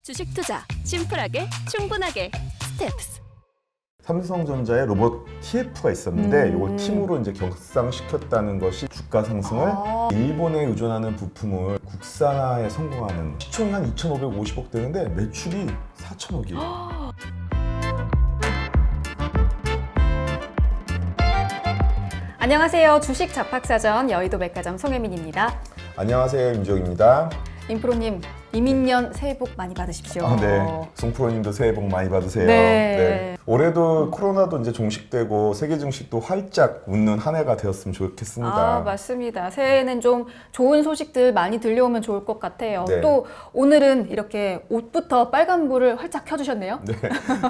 주식 투자 심플하게 충분하게 스텝스. 삼성전자의 로봇 TF가 있었는데 이걸 팀으로 이제 격상시켰다는 것이 주가 상승을 일본에 의존하는 부품을 국산화에 성공하는 시총이 한 2,550억 되는데 매출이 4천억이에요. 안녕하세요. 주식 잡학사전 여의도 백화점 송혜민입니다. 안녕하세요, 임지영입니다. 임프로님, 이민년 새해 복 많이 받으십시오. 네, 송프로님도 새해 복 많이 받으세요. 네. 올해도 코로나도 이제 종식되고 세계 증시도 활짝 웃는 한 해가 되었으면 좋겠습니다. 맞습니다. 새해에는 좀 좋은 소식들 많이 들려오면 좋을 것 같아요. 네. 또 오늘은 이렇게 옷부터 빨간불을 활짝 켜주셨네요. 네,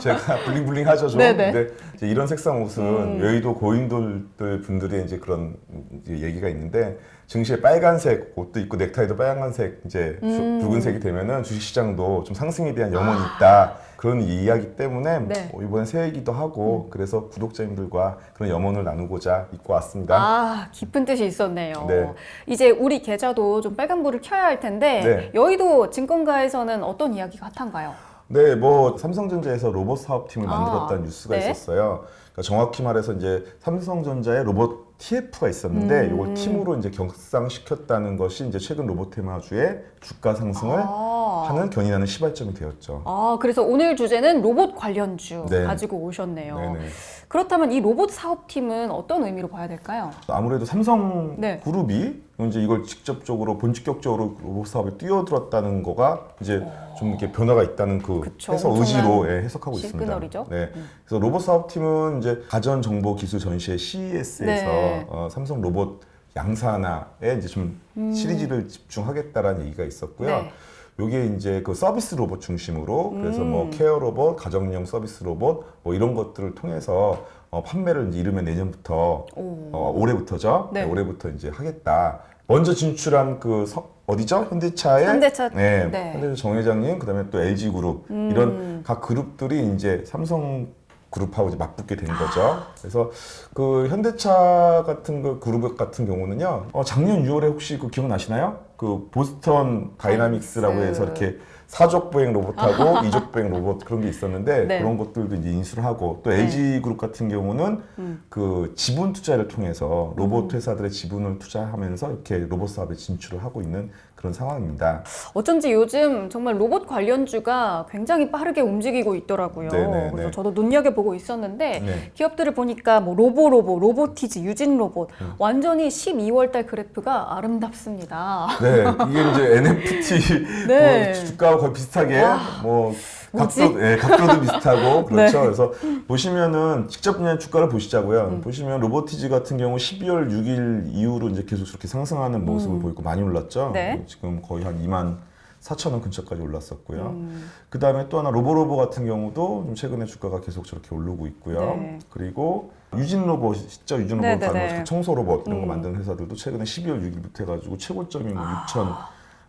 제가 블링블링하죠 좀. 네네. 근데 이제 이런 색상 옷은 여의도 고인돌들 분들의 이제 그런 이제 얘기가 있는데 증시에 빨간색 옷도 있고 넥타이도 빨간색 이제 붉은색이 되면은 주식시장도 좀 상승에 대한 염원이 있다. 그런 이야기 때문에 네. 이번에 새해이기도 하고 그래서 구독자님들과 그런 염원을 나누고자 입고 왔습니다. 깊은 뜻이 있었네요. 네. 이제 우리 계좌도 좀 빨간불을 켜야 할 텐데 네. 여의도 증권가에서는 어떤 이야기가 핫한가요? 네, 뭐 삼성전자에서 로봇 사업팀을 만들었다는 뉴스가 네. 있었어요. 그러니까 정확히 말해서 이제 삼성전자의 로봇 TF가 있었는데 이걸 팀으로 이제 격상시켰다는 것이 이제 최근 로봇 테마주의 주가 상승을 하는 견인하는 시발점이 되었죠. 그래서 오늘 주제는 로봇 관련주 네. 가지고 오셨네요. 네네. 그렇다면 이 로봇 사업팀은 어떤 의미로 봐야 될까요? 아무래도 삼성 네. 그룹이 이제 이걸 직접적으로 본격적으로 로봇 사업에 뛰어들었다는 거가 이제 좀 이렇게 변화가 있다는 그 그쵸, 해석 엄청난 의지로 해석하고 있습니다. 실끈어리죠. 네. 그래서 로봇 사업팀은 이제 가전 정보 기술 전시회 CES에서 네. 삼성 로봇 양산화에 이제 좀 시리즈를 집중하겠다라는 얘기가 있었고요. 네. 요게 이제 그 서비스 로봇 중심으로 그래서 뭐 케어 로봇, 가정용 서비스 로봇 뭐 이런 것들을 통해서 판매를 이제 이르면 내년부터 올해부터죠. 네. 올해부터 이제 하겠다. 먼저 진출한 그 어디죠? 현대차의 현대차. 네, 네. 현대차 정 회장님 그다음에 또 LG 그룹 이런 각 그룹들이 이제 삼성 그룹하고 이제 맞붙게 된 거죠. 그래서 그 현대차 같은 그 그룹 같은 경우는요. 작년 6월에 혹시 그 기억나시나요? 그 보스턴 다이나믹스라고 해서 이렇게 사족 보행 로봇하고 이족 보행 로봇 그런 게 있었는데 네. 그런 것들도 이제 인수를 하고 또 LG 그룹 같은 경우는 그 지분 투자를 통해서 로봇 회사들의 지분을 투자하면서 이렇게 로봇 사업에 진출을 하고 있는 그런 상황입니다. 어쩐지 요즘 정말 로봇 관련주가 굉장히 빠르게 움직이고 있더라고요. 네네네. 그래서 저도 눈여겨보고 있었는데 네. 기업들을 보니까 뭐 로보티즈, 유진로봇 완전히 12월 달 그래프가 아름답습니다. 네, 이게 이제 NFT 네. 뭐 주가와 거의 비슷하게 뭐 뭐지? 각도도 비슷하고 그렇죠. 네. 그래서 보시면은 직접 그냥 주가를 보시자고요. 보시면 로보티즈 같은 경우 12월 6일 이후로 이제 계속 저렇게 상승하는 모습을 보이고 많이 올랐죠. 네. 지금 거의 한 24,000원 근처까지 올랐었고요. 그 다음에 또 하나 로보로보 같은 경우도 좀 최근에 주가가 계속 저렇게 오르고 있고요. 네. 그리고 유진로봇, 진짜 유진로봇 네네네. 가는 청소 로봇 이런 거 만드는 회사들도 최근에 12월 6일부터 해가지고 최고점이 뭐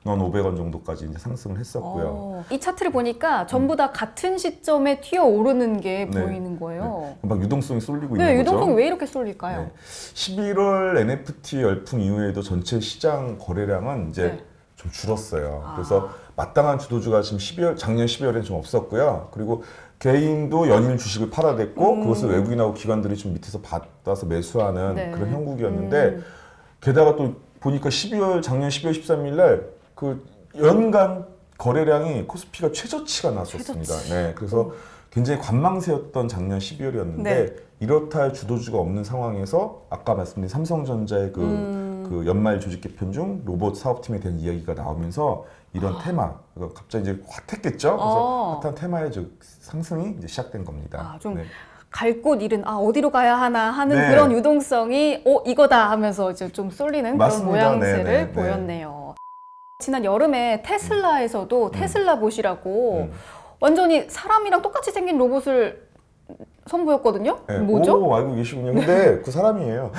6,500원 정도까지 이제 상승을 했었고요. 이 차트를 보니까 전부 다 같은 시점에 튀어오르는 게 네. 보이는 거예요. 막 유동성이 쏠리고 네, 있는 거죠. 유동성이 왜 이렇게 쏠릴까요? 네. 11월 NFT 열풍 이후에도 전체 시장 거래량은 이제 네. 좀 줄었어요. 그래서 마땅한 주도주가 지금 작년 12월에는 좀 없었고요. 그리고 개인도 연일 주식을 팔아댔고 그것을 외국인하고 기관들이 좀 밑에서 받아서 매수하는 네. 그런 형국이었는데 게다가 또 보니까 작년 12월 13일 날 그 연간 거래량이 코스피가 최저치가 났었습니다. 네, 그래서 굉장히 관망세였던 작년 12월이었는데 네. 이렇다 할 주도주가 없는 상황에서 아까 말씀드린 삼성전자의 그 연말 조직 개편 중 로봇 사업팀에 대한 이야기가 나오면서 이런 테마 갑자기 이제 핫했겠죠. 그래서 핫한 테마의 상승이 이제 시작된 겁니다. 좀 네. 갈 곳 잃은 어디로 가야 하나 하는 네. 그런 유동성이 이거다 하면서 이제 좀 쏠리는 맞습니다. 그런 모양새를 네네. 보였네요. 지난 여름에 테슬라에서도 테슬라 봇이라고 완전히 사람이랑 똑같이 생긴 로봇을 선보였거든요. 네. 뭐죠? 오, 알고 계시군요. 근데 그 사람이에요.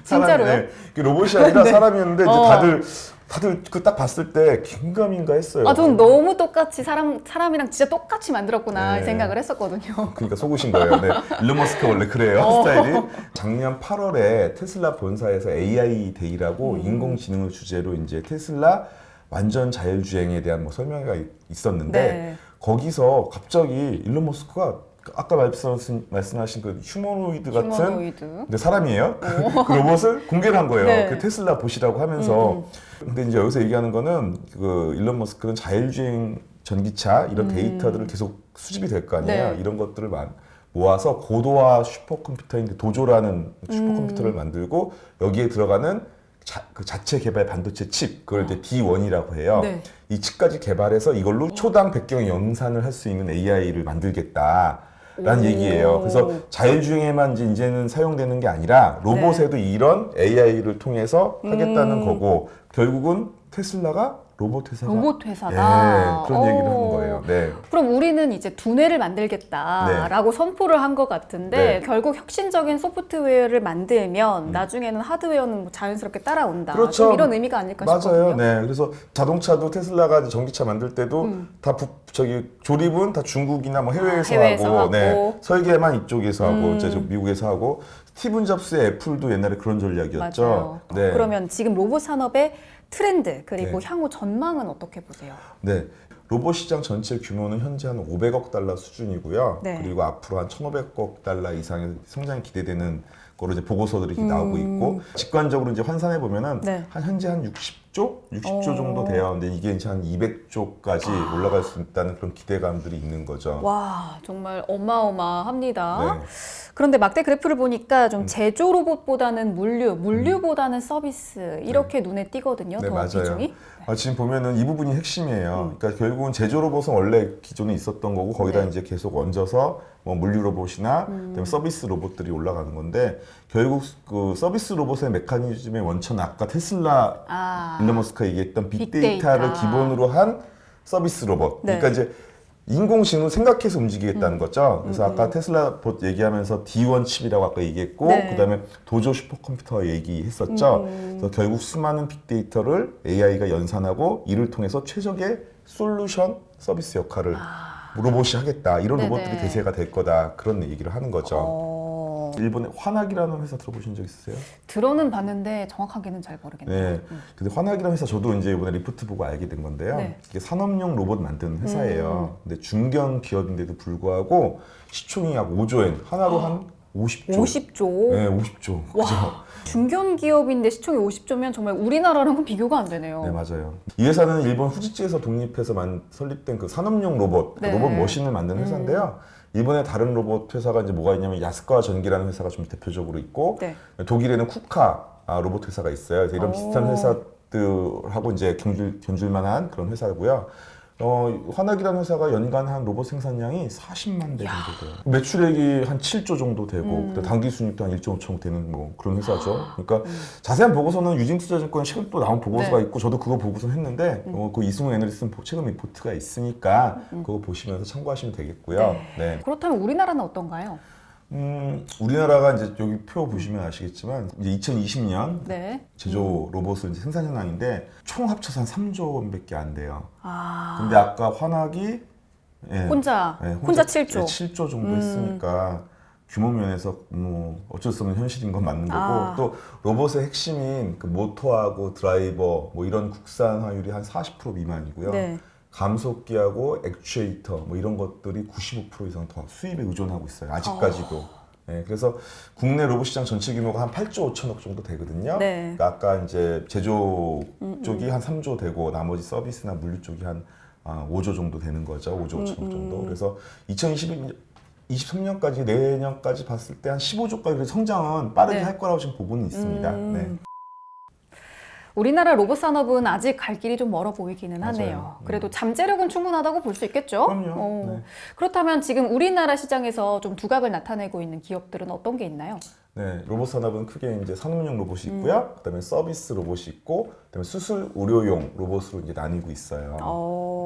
진짜로요? 그 로봇이 아니라 네. 사람이었는데 이제 다들 그 딱 봤을 때 긴가민가 했어요. 저는 너무 똑같이 사람이랑 진짜 똑같이 만들었구나 네. 이 생각을 했었거든요. 그러니까 속으신 거예요. 네. 일론 머스크 원래 그래요. 스타일이. 작년 8월에 테슬라 본사에서 AI 데이라고 인공지능을 주제로 이제 테슬라 완전 자율주행에 대한 뭐 설명회가 있었는데 네. 거기서 갑자기 일론 머스크가 아까 말씀하신 그 휴머노이드 같은 휴머노이드. 근데 사람이에요. 그 로봇을 공개를 한 거예요. 네. 그 테슬라 보시라고 하면서. 근데 이제 여기서 얘기하는 거는 그 일론 머스크는 자율주행 전기차 이런 데이터들을 계속 수집이 될 거 아니에요. 네. 이런 것들을 모아서 고도화 슈퍼컴퓨터인데 도조라는 슈퍼컴퓨터를 만들고 여기에 들어가는 그 자체 개발 반도체 칩, 그걸 이제 D1이라고 해요. 네. 이 칩까지 개발해서 이걸로 초당 100경의 영산을 할 수 있는 AI를 만들겠다라는 얘기예요. 그래서 자율주행에만 이제는 사용되는 게 아니라 로봇에도 이런 AI를 통해서 하겠다는 거고 결국은 테슬라가 로봇 회사가 로봇 회사다. 예, 그런 얘기를 하는 거예요. 네. 그럼 우리는 이제 두뇌를 만들겠다라고 선포를 한 것 같은데 네. 결국 혁신적인 소프트웨어를 만들면 나중에는 하드웨어는 뭐 자연스럽게 따라온다. 그렇죠. 좀 이런 의미가 아닐까 맞아요. 싶거든요. 네. 그래서 자동차도 테슬라가 이제 전기차 만들 때도 다 조립은 다 중국이나 뭐 해외에서, 해외에서 하고. 네. 설계만 이쪽에서 하고 이제 저 미국에서 하고 스티븐 잡스의 애플도 옛날에 그런 전략이었죠. 맞아요. 네. 그러면 지금 로봇 산업의 트렌드 그리고 네. 향후 전망은 어떻게 보세요? 네. 로봇 시장 전체 규모는 현재 한 500억 달러 수준이고요. 네. 그리고 앞으로 한 1,500억 달러 이상의 성장이 기대되는 거로 이제 보고서들이 이렇게 나오고 있고 직관적으로 이제 환산해 보면은 네. 현재 한 60조 정도 돼요. 근데 이게 이제 한 200조까지 올라갈 수 있다는 그런 기대감들이 있는 거죠. 와 정말 어마어마합니다. 네. 그런데 막대 그래프를 보니까 좀 제조 로봇보다는 물류보다는 서비스 이렇게 눈에 띄거든요. 네, 더 맞아요. 비중이. 지금 보면은 이 부분이 핵심이에요. 그러니까 결국은 제조 로봇은 원래 기존에 있었던 거고 거기다 이제 계속 얹어서 뭐 물류 로봇이나 그다음에 서비스 로봇들이 올라가는 건데 결국 그 서비스 로봇의 메커니즘의 원천은 아까 테슬라 일론 머스크가 얘기했던 빅데이터를 빅데이터. 기본으로 한 서비스 로봇. 네. 그러니까 이제 인공지능을 생각해서 움직이겠다는 거죠. 그래서 아까 테슬라 봇 얘기하면서 D1 칩이라고 아까 얘기했고 네. 그다음에 도조 슈퍼컴퓨터 얘기했었죠. 그래서 결국 수많은 빅데이터를 AI가 연산하고 이를 통해서 최적의 솔루션 서비스 역할을 로봇이 하겠다. 이런 네네. 로봇들이 대세가 될 거다. 그런 얘기를 하는 거죠. 일본의 환학이라는 회사 들어보신 적 있으세요? 들어는 봤는데 정확하게는 잘 모르겠네요. 네. 근데 환학이라는 회사 저도 이제 이번에 리포트 보고 알게 된 건데요. 네. 이게 산업용 로봇 만드는 회사예요. 근데 중견 기업인데도 불구하고 시총이 약 5조엔, 하나로 한 50조. 50조. 네, 50조. 와, 그죠? 중견 기업인데 시총이 50조면 정말 우리나라랑은 비교가 안 되네요. 네, 맞아요. 이 회사는 일본 후지치에서 독립해서 설립된 그 산업용 로봇, 네. 로봇 머신을 만드는 회사인데요. 일본의 다른 로봇 회사가 이제 뭐가 있냐면 야스카와 전기라는 회사가 좀 대표적으로 있고 네. 독일에는 쿠카 로봇 회사가 있어요. 그래서 이런 비슷한 회사들하고 이제 견줄만한 그런 회사고요. 환학이라는 회사가 연간 한 로봇 생산량이 40만 대 정도 돼요. 매출액이 한 7조 정도 되고 당기 순이익도 한 1.5조 되는 뭐 그런 회사죠. 그러니까 자세한 보고서는 유진투자증권 최근 또 나온 보고서가 네. 있고 저도 그거 보고서 했는데 그 이승우 애널리스트 최근 리포트가 있으니까 그거 보시면서 참고하시면 되겠고요. 네. 그렇다면 우리나라는 어떤가요? 우리나라가 이제 여기 표 보시면 아시겠지만 이제 2020년 네. 제조 로봇은 이제 생산 현황인데 총 합쳐서 한 3조 원밖에 안 돼요. 근데 아, 아까 환학이 혼자 7조. 7조 정도 했으니까 규모 면에서 뭐 어쩔 수 없는 현실인 건 맞는 거고 또 로봇의 핵심인 그 모터하고 드라이버 뭐 이런 국산화율이 한 40% 미만이고요. 네. 감속기하고 액추에이터 뭐 이런 것들이 95% 이상 더 수입에 의존하고 있어요. 아직까지도. 네, 그래서 국내 로봇 시장 전체 규모가 한 8조 5천억 정도 되거든요. 네. 그러니까 아까 이제 제조 쪽이 한 3조 되고 나머지 서비스나 물류 쪽이 한 5조 정도 되는 거죠. 5조 5천억 정도. 그래서 2023년까지 내년까지 봤을 때 한 15조까지 성장은 빠르게 네. 할 거라고 지금 보고는 있습니다. 네. 우리나라 로봇 산업은 아직 갈 길이 좀 멀어 보이기는 하네요. 맞아요. 그래도 잠재력은 충분하다고 볼 수 있겠죠? 그럼요. 네. 그렇다면 지금 우리나라 시장에서 좀 두각을 나타내고 있는 기업들은 어떤 게 있나요? 네, 로봇 산업은 크게 이제 산업용 로봇이 있고요. 그다음에 서비스 로봇이 있고, 그다음에 수술 의료용 로봇으로 이제 나뉘고 있어요.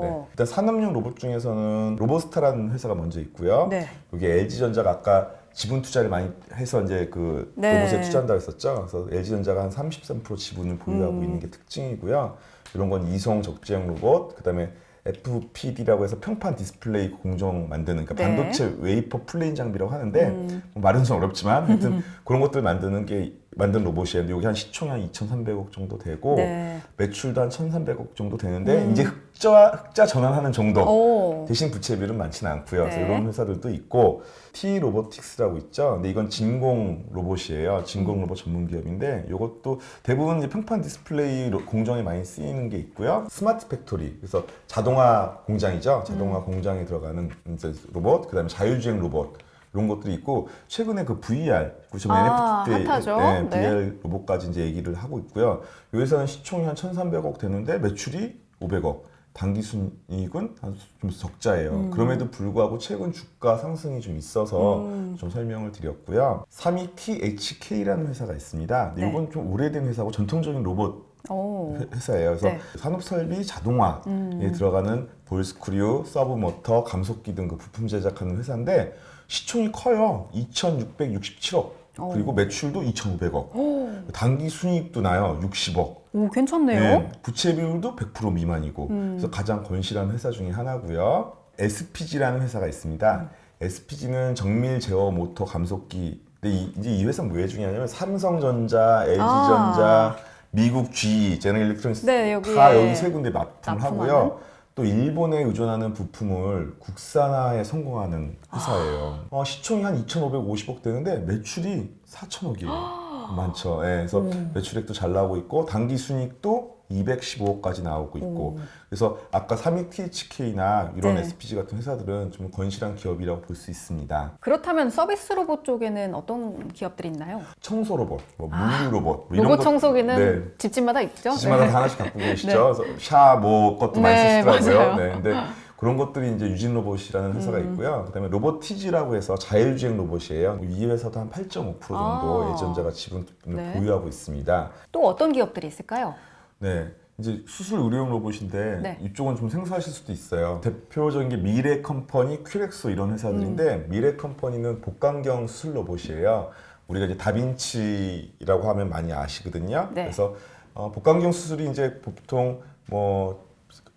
네. 일단 산업용 로봇 중에서는 로봇스타라는 회사가 먼저 있고요. 네. 여기 LG전자가 아까 지분 투자를 많이 해서 이제 그 네. 로봇에 투자한다고 했었죠. 그래서 LG전자가 한 33% 지분을 보유하고 있는 게 특징이고요. 이런 건 이송 적재형 로봇, 그다음에 FPD라고 해서 평판 디스플레이 공정 만드는 그러니까 네. 반도체 웨이퍼 플레인 장비라고 하는데 뭐 말은 좀 어렵지만 하여튼 그런 것들 만드는 게 만든 로봇이에요. 여기 한 시총이 한 2,300억 정도 되고 네. 매출도 한 1,300억 정도 되는데 이제 흑자 전환하는 정도. 오. 대신 부채비율은 많지는 않고요. 그래서 네. 이런 회사들도 있고 T 로보틱스라고 있죠. 근데 이건 진공 로봇이에요. 진공 로봇 전문 기업인데 이것도 대부분 이제 평판 디스플레이 공정에 많이 쓰이는 게 있고요. 스마트 팩토리, 그래서 자동화 공장이죠. 자동화 공장에 들어가는 이제 로봇, 그다음에 자율주행 로봇. 이런 것들이 있고 최근에 그 VR, 지금 NFT 때 핫하죠. 네, 네. VR 로봇까지 이제 얘기를 하고 있고요. 이 회사는 시총이 한 1,300억 되는데 매출이 500억. 당기 순이익은 좀 적자예요. 그럼에도 불구하고 최근 주가 상승이 좀 있어서 좀 설명을 드렸고요. 3위 THK라는 회사가 있습니다. 근데 네. 이건 좀 오래된 회사고 전통적인 로봇 오. 회사예요. 그래서 네. 산업설비 자동화에 들어가는 볼스크류, 서브모터, 감속기 등 그 부품 제작하는 회사인데 시총이 커요. 2,667억. 그리고 매출도 2,500억. 당기 순이익도 나요. 60억. 오, 괜찮네요. 네, 부채 비율도 100% 미만이고 그래서 가장 건실한 회사 중에 하나고요. SPG라는 회사가 있습니다. SPG는 정밀 제어 모터 감속기. 근데 이제 이 회사는 왜 중요하냐면 삼성전자, LG전자, 미국 GE, 제너럴 일렉트로닉스 네, 여기에 다 여기 세 군데 납품을 납품하는? 하고요. 또 일본에 의존하는 부품을 국산화에 성공하는 회사예요. 시총이 한 2,550억 되는데 매출이 4,000억이에요. 많죠. 예, 그래서 매출액도 잘 나오고 있고 당기 순이익도 215억까지 나오고 있고 그래서 아까 3위 THK나 이런 네. SPG 같은 회사들은 좀 건실한 기업이라고 볼 수 있습니다. 그렇다면 서비스 로봇 쪽에는 어떤 기업들이 있나요? 청소 로봇, 뭐 물류 로봇 뭐 이런 로봇 것- 청소기는 네. 집집마다 있죠? 집마다 네. 다 하나씩 갖고 계시죠. 그래서 샤 뭐 것도 많이 네, 쓰시더라고요. 맞아요. 네, 근데 그런 것들이 이제 유진 로봇이라는 회사가 있고요. 그다음에 로보티지라고 해서 자율주행 로봇이에요. 이 회사도 한 8.5% 정도 LG전자가 지분을 네. 보유하고 있습니다. 또 어떤 기업들이 있을까요? 네. 이제 수술 의료용 로봇인데 네. 이쪽은 좀 생소하실 수도 있어요. 대표적인 게 미래 컴퍼니, 큐렉소 이런 회사들인데 미래 컴퍼니는 복강경 수술 로봇이에요. 우리가 이제 다빈치라고 하면 많이 아시거든요. 네. 그래서 복강경 수술이 이제 보통 뭐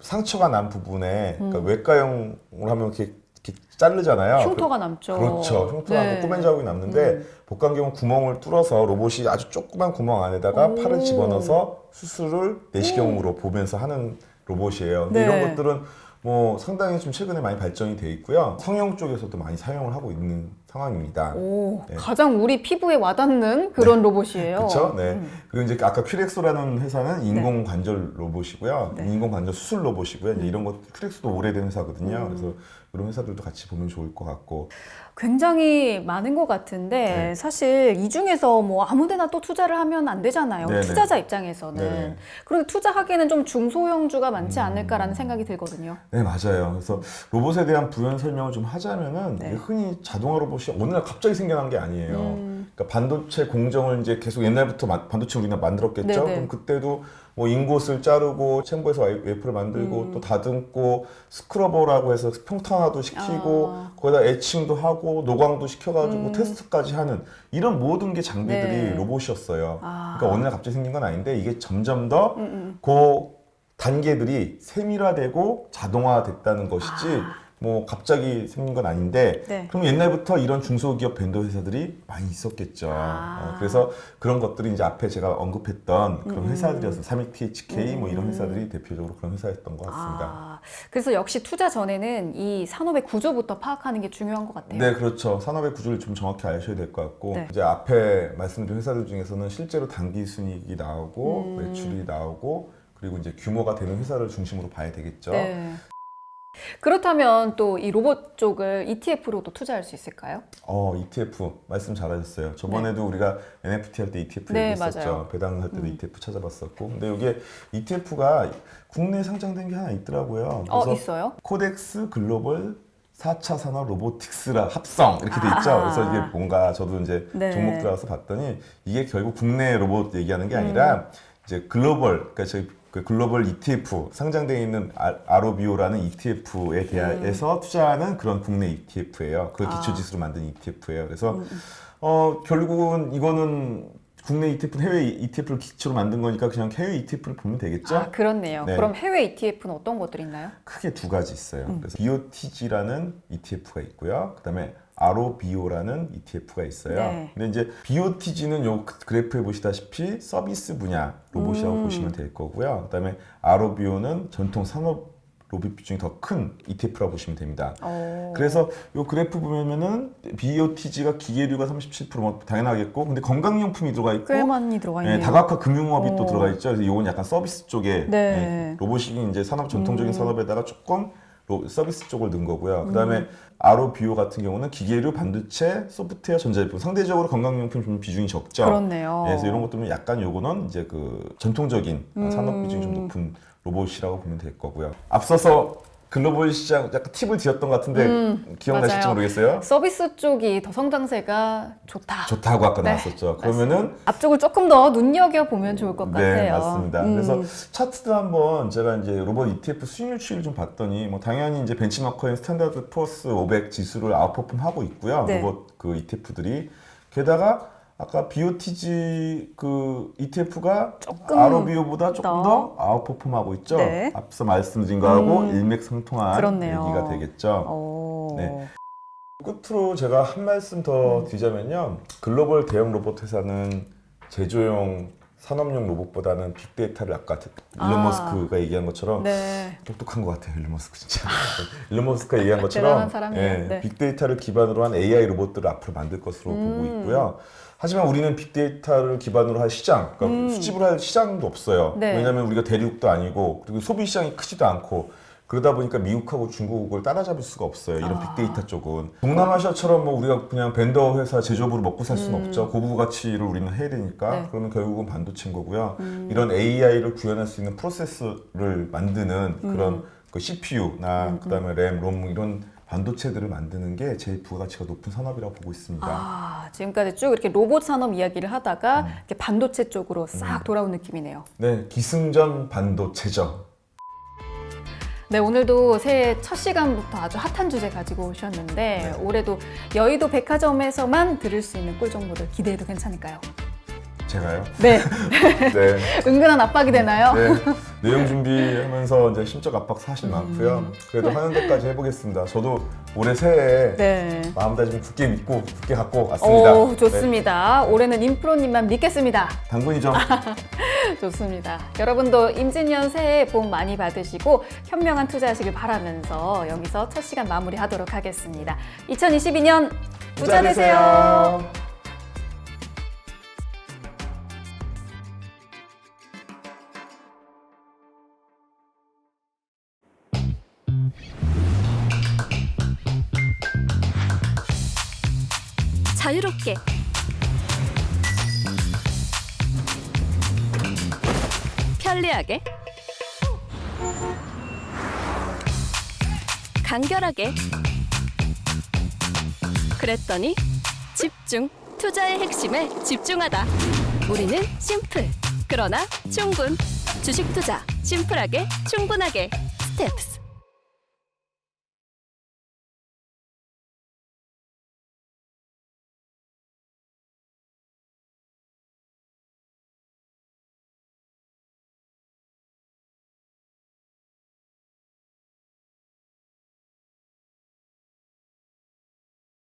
상처가 난 부분에 그러니까 외과용으로 하면 이렇게 자르잖아요. 흉터가 남죠. 그렇죠. 흉터가 네. 고 꼬맨 자국이 남는데 복강경은 구멍을 뚫어서 로봇이 아주 조그만 구멍 안에다가 팔을 집어넣어서 수술을 내시경으로 보면서 하는 로봇이에요. 근데 네. 이런 것들은 뭐 상당히 좀 최근에 많이 발전이 돼 있고요. 성형 쪽에서도 많이 사용을 하고 있는 상황입니다. 오, 네. 가장 우리 피부에 와닿는 그런 로봇이에요. 그렇죠. 네. 그리고 이제 아까 큐렉소라는 회사는 인공 관절 로봇이고요. 네. 인공 관절 수술 로봇이고요. 이제 이런 것 큐렉소도 오래된 회사거든요. 그래서 이런 회사들도 같이 보면 좋을 것 같고. 굉장히 많은 것 같은데 네. 사실 이 중에서 뭐 아무데나 또 투자를 하면 안 되잖아요. 네네. 투자자 입장에서는. 네네. 그리고 투자하기에는 좀 중소형주가 많지 않을까라는 생각이 들거든요. 네, 맞아요. 그래서 로봇에 대한 부연 설명을 좀 하자면은 네. 이게 흔히 자동화 로봇이 어느 날 갑자기 생겨난 게 아니에요. 그러니까 반도체 공정을 이제 계속 옛날부터 반도체 우리나라 만들었겠죠. 네네. 그럼 그때도 뭐 인곳을 자르고 챔버에서 웨이프를 만들고 또 다듬고 스크러버라고 해서 평탄화도 시키고 거기다 에칭도 하고 노광도 시켜가지고 테스트까지 하는 이런 모든 게 장비들이 네. 로봇이었어요. 아. 그러니까 어느 날 갑자기 생긴 건 아닌데 이게 점점 더 그 단계들이 세밀화되고 자동화됐다는 것이지 뭐 갑자기 생긴 건 아닌데 네. 그럼 옛날부터 이런 중소기업 벤더 회사들이 많이 있었겠죠. 그래서 그런 것들이 이제 앞에 제가 언급했던 그런 회사들이어서 3위 THK 뭐 이런 회사들이 대표적으로 그런 회사였던 것 같습니다. 그래서 역시 투자 전에는 이 산업의 구조부터 파악하는 게 중요한 것 같아요. 네, 그렇죠. 산업의 구조를 좀 정확히 아셔야 될 것 같고 네. 이제 앞에 말씀드린 회사들 중에서는 실제로 단기 순이익이 나오고 매출이 나오고 그리고 이제 규모가 되는 회사를 중심으로 봐야 되겠죠. 네. 그렇다면 또 이 로봇 쪽을 ETF로도 투자할 수 있을까요? ETF 말씀 잘하셨어요. 저번에도 우리가 NFT 할 때 ETF 네, 얘기했었죠. 맞아요. 배당할 때도 ETF 찾아봤었고. 근데 이게 ETF가 국내에 상장된 게 하나 있더라고요. 그래서 있어요? 코덱스 글로벌 4차 산업 로보틱스라 합성 이렇게 돼 있죠. 그래서 이게 뭔가 저도 이제 네. 종목 들어가서 봤더니 이게 결국 국내 로봇 얘기하는 게 아니라 이제 글로벌 그러니까 저희 그 글로벌 ETF 상장되어 있는 ROBO라는 ETF에 대해서 투자하는 그런 국내 ETF예요. 그 기초 지수로 만든 ETF예요. 그래서 결국은 이거는 국내 ETF는 해외 ETF를 기초로 만든 거니까 그냥 해외 ETF를 보면 되겠죠? 아, 그렇네요. 네. 그럼 해외 ETF는 어떤 것들이 있나요? 크게 두 가지 있어요. 그래서 BOTG라는 ETF가 있고요. 그다음에 ROBO라는 ETF가 있어요. 네. 근데 이제 BOTG는 요 그래프에 보시다시피 서비스 분야 로봇이라고 보시면 될 거고요. 그다음에 ROBO는 전통 산업 로봇 비중이 더 큰 ETF라고 보시면 됩니다. 그래서 요 그래프 보면은 BOTG가 기계류가 37%뭐 당연하겠고, 근데 건강용품이 들어가 있고, 꽤 많이 들어가 있네요. 다각화 금융업이 또 들어가 있죠. 그래서 이건 약간 서비스 쪽에 네. 로봇이 이제 전통적인 산업에다가 조금 서비스 쪽을 넣은 거고요. 그다음에 ROBO 같은 경우는 기계류, 반도체, 소프트웨어, 전자제품, 상대적으로 건강용품 좀 비중이 적죠. 그렇네요. 그래서 이런 것들은 약간 요거는 이제 그 전통적인 산업 비중이 좀 높은 로봇이라고 보면 될 거고요. 앞서서 글로벌 시장 약간 팁을 드렸던 것 같은데 기억나실지 맞아요. 모르겠어요. 서비스 쪽이 더 성장세가 좋다. 좋다고 아까 네, 나왔었죠. 그러면은 앞쪽을 조금 더 눈여겨보면 좋을 것 네, 같아요. 맞습니다. 그래서 차트도 한번 제가 이제 로봇 ETF 수익률 추이를 좀 봤더니 뭐 당연히 이제 벤치마커인 스탠다드 포어스 500 지수를 아웃퍼폼 하고 있고요. 네. 로봇 그 ETF들이 게다가 아까 BOTG 그 ETF가 조금 ROBO보다 조금 더 아웃퍼폼 하고 있죠. 네. 앞서 말씀드린 거하고 일맥상통한 그렇네요. 얘기가 되겠죠. 오. 네. 끝으로 제가 한 말씀 더 드리자면요. 글로벌 대형 로봇 회사는 제조용 산업용 로봇보다는 빅데이터를 아까 일론 머스크가 얘기한 것처럼 네. 똑똑한 것 같아요. 일론 머스크 진짜. 일론 머스크가 얘기한 것처럼 대단한 사람이에요. 네. 빅데이터를 기반으로 한 AI 로봇들을 앞으로 만들 것으로 보고 있고요. 하지만 우리는 빅데이터를 기반으로 할 시장, 그러니까 수집을 할 시장도 없어요. 네. 왜냐하면 우리가 대륙도 아니고 그리고 소비 시장이 크지도 않고 그러다 보니까 미국하고 중국을 따라잡을 수가 없어요. 이런 빅데이터 쪽은. 동남아시아처럼 뭐 우리가 그냥 벤더 회사 제조업으로 먹고 살 수는 없죠. 고부 가치를 우리는 해야 되니까. 네. 그러면 결국은 반도체인 거고요. 이런 AI를 구현할 수 있는 프로세서를 만드는 그런 그 CPU나 그다음에 램, 롬 이런 반도체들을 만드는 게 제일 부가가치가 높은 산업이라고 보고 있습니다. 아, 지금까지 쭉 이렇게 로봇 산업 이야기를 하다가 이렇게 반도체 쪽으로 싹 돌아온 느낌이네요. 네, 기승전 반도체죠. 네, 오늘도 새해 첫 시간부터 아주 핫한 주제 가지고 오셨는데 올해도 여의도 백화점에서만 들을 수 있는 꿀 정보들 기대해도 괜찮을까요? 제가요? 네, 네. 은근한 압박이 되나요? 네. 내용 준비하면서 이제 심적 압박 사실 많고요. 그래도 하는 데까지 해보겠습니다. 저도 올해 새해에 네. 마음다짐 굳게 믿고 굳게 갖고 왔습니다. 오, 좋습니다. 올해는 임프로님만 믿겠습니다. 네. 당근이죠. 좋습니다. 여러분도 임진년 새해 복 많이 받으시고 현명한 투자하시길 바라면서 여기서 첫 시간 마무리하도록 하겠습니다. 2022년 부자 되세요. 자유롭게 편리하게 간결하게 그랬더니 집중 투자의 핵심에 집중하다 우리는 심플 그러나 충분 주식 투자 심플하게 충분하게 스텝스